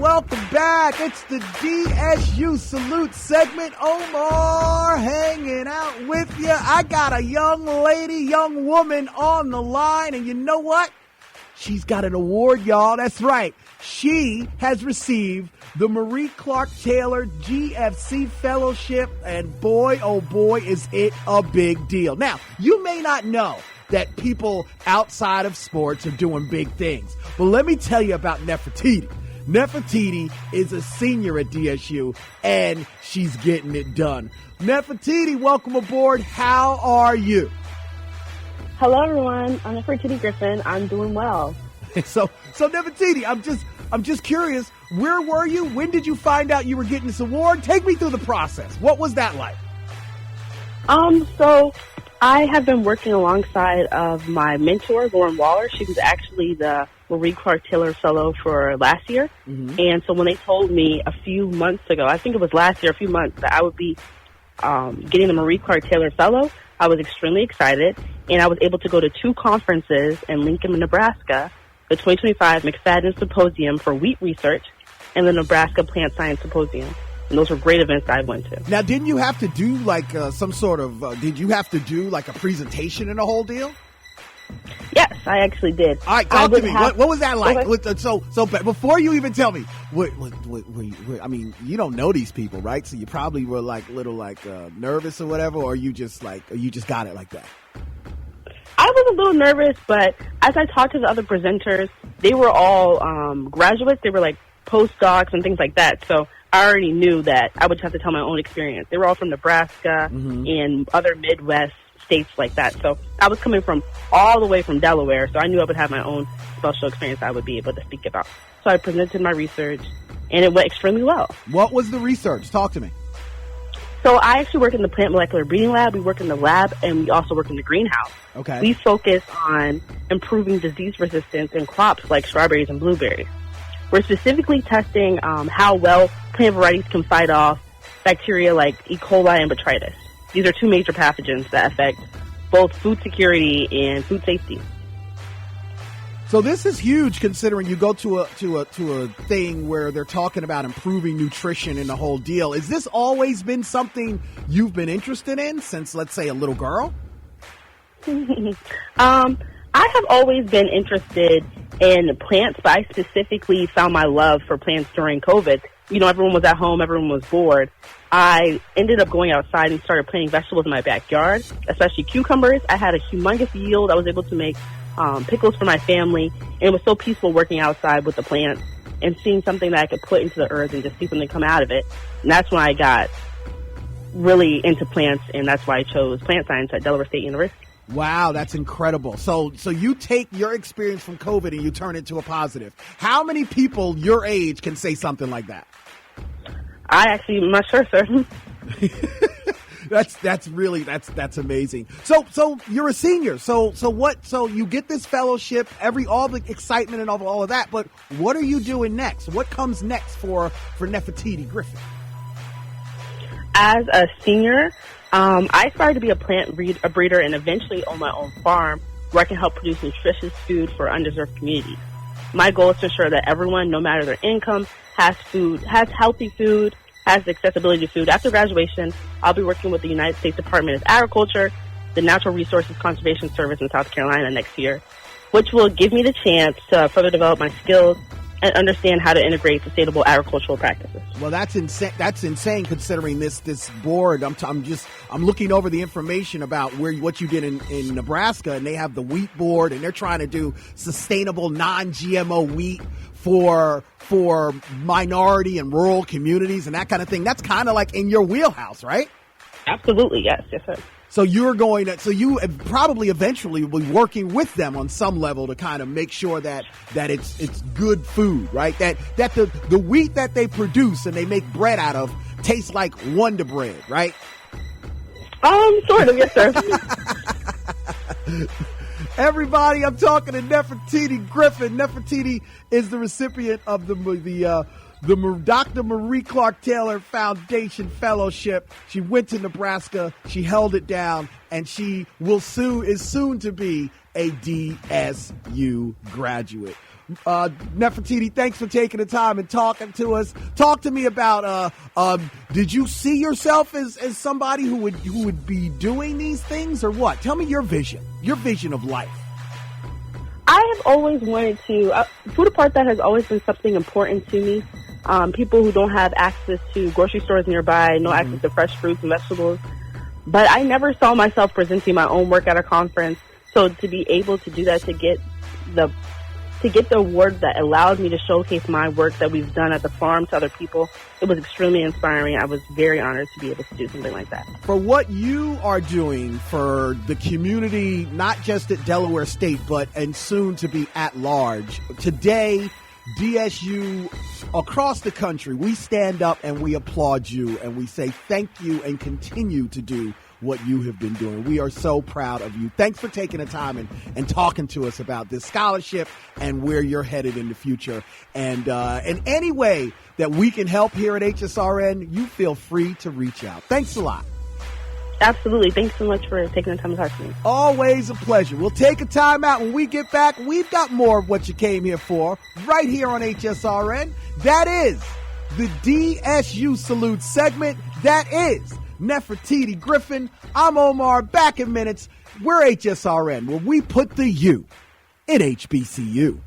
welcome back. It's the DSU Salute segment. Omar hanging out with you. I got a young woman on the line, and you know what? She's got an award, y'all. That's right. She has received the Marie Clark Taylor GFC Fellowship, and boy, oh boy, is it a big deal. Now, you may not know that people outside of sports are doing big things, but let me tell you about Nefertiti. Nefertiti is a senior at DSU, and she's getting it done. Nefertiti, welcome aboard. How are you? Hello, everyone. I'm Nefertiti Griffin. I'm doing well. So Nefertiti, I'm just curious. Where were you? When did you find out you were getting this award? Take me through the process. What was that like? So I have been working alongside of my mentor, Lauren Waller. She was actually the Marie Clark Taylor Fellow for last year. Mm-hmm. And so when they told me a few months ago, I think it was last year, a few months, that I would be getting the Marie Clark Taylor Fellow, I was extremely excited. And I was able to go to 2 conferences in Lincoln, Nebraska, the 2025 McFadden Symposium for wheat research and the Nebraska Plant Science Symposium. And those were great events I went to. Now, didn't you have to do like some sort of, did you have to do like a presentation and the whole deal? Yes, I actually did. All right, talk to me. What was that like? So before you even tell me, I mean, you don't know these people, right? So you probably were like little nervous or whatever, or you just got it like that? I was a little nervous, but as I talked to the other presenters, they were all graduates. They were like postdocs and things like that. So I already knew that I would just have to tell my own experience. They were all from Nebraska and other Midwest states like that. So I was coming from all the way from Delaware, so I knew I would have my own special experience I would be able to speak about. So I presented my research, and it went extremely well. What was the research? Talk to me. So I actually work in the plant molecular breeding lab. We work in the lab, and we also work in the greenhouse. Okay. We focus on improving disease resistance in crops like strawberries and blueberries. We're specifically testing how well plant varieties can fight off bacteria like 𝗗𝗏 and botrytis. These are 2 major pathogens that affect both food security and food safety. So this is huge, considering you go to a thing where they're talking about improving nutrition and the whole deal. Has this always been something you've been interested in since, let's say, a little girl? I have always been interested in plants, but I specifically found my love for plants during COVID. You know, everyone was at home, everyone was bored. I ended up going outside and started planting vegetables in my backyard, especially cucumbers. I had a humongous yield. I was able to make pickles for my family, and it was so peaceful working outside with the plants and seeing something that I could put into the earth and just see something come out of it. And that's when I got really into plants, and that's why I chose plant science at Delaware State University. Wow, that's incredible. So you take your experience from COVID and you turn it to a positive. How many people your age can say something like that? I'm not sure, sir. That's amazing. So you're a senior. So you get this fellowship, all the excitement and all of that, but what are you doing next? What comes next for Nefertiti Griffin? As a senior, I aspire to be a plant breeder and eventually own my own farm where I can help produce nutritious food for underserved communities. My goal is to ensure that everyone, no matter their income, has healthy food, has accessibility to food. After graduation, I'll be working with the United States Department of Agriculture, the Natural Resources Conservation Service in South Carolina next year, which will give me the chance to further develop my skills and understand how to integrate sustainable agricultural practices. Well, that's insane. That's insane considering this board. I'm looking over the information about what you did in Nebraska, and they have the wheat board, and they're trying to do sustainable non-GMO wheat for minority and rural communities and that kind of thing. That's kind of like in your wheelhouse, right? Absolutely, yes, sir. So you probably eventually will be working with them on some level to kind of make sure that it's good food, right? That the wheat that they produce and they make bread out of tastes like Wonder Bread, right? Sort of, yes, sir. Everybody, I'm talking to Nefertiti Griffin. Nefertiti is the recipient of the the Dr. Marie Clark Taylor Foundation Fellowship. She went to Nebraska. She held it down, and she is soon to be a DSU graduate. Nefertiti, thanks for taking the time and talking to us. Talk to me about, did you see yourself as somebody who would be doing these things, or what? Tell me your vision of life. I have always wanted to, food apartheid has always been something important to me. People who don't have access to grocery stores nearby, no access to fresh fruits and vegetables. But I never saw myself presenting my own work at a conference. So to be able to do that, to get the award that allowed me to showcase my work that we've done at the farm to other people, it was extremely inspiring. I was very honored to be able to do something like that. For what you are doing for the community, not just at Delaware State, and soon to be at large, today, DSU across the country, we stand up and we applaud you and we say thank you and continue to do what you have been doing. We are so proud of you. Thanks for taking the time and talking to us about this scholarship and where you're headed in the future. And in any way that we can help here at HSRN, you feel free to reach out. Thanks a lot. Absolutely. Thanks so much for taking the time to talk to me. Always a pleasure. We'll take a time out. When we get back, we've got more of what you came here for right here on HSRN. That is the DSU Salute segment. That is Nefertiti Griffin. I'm Omar. Back in minutes. We're HSRN, where we put the U in HBCU.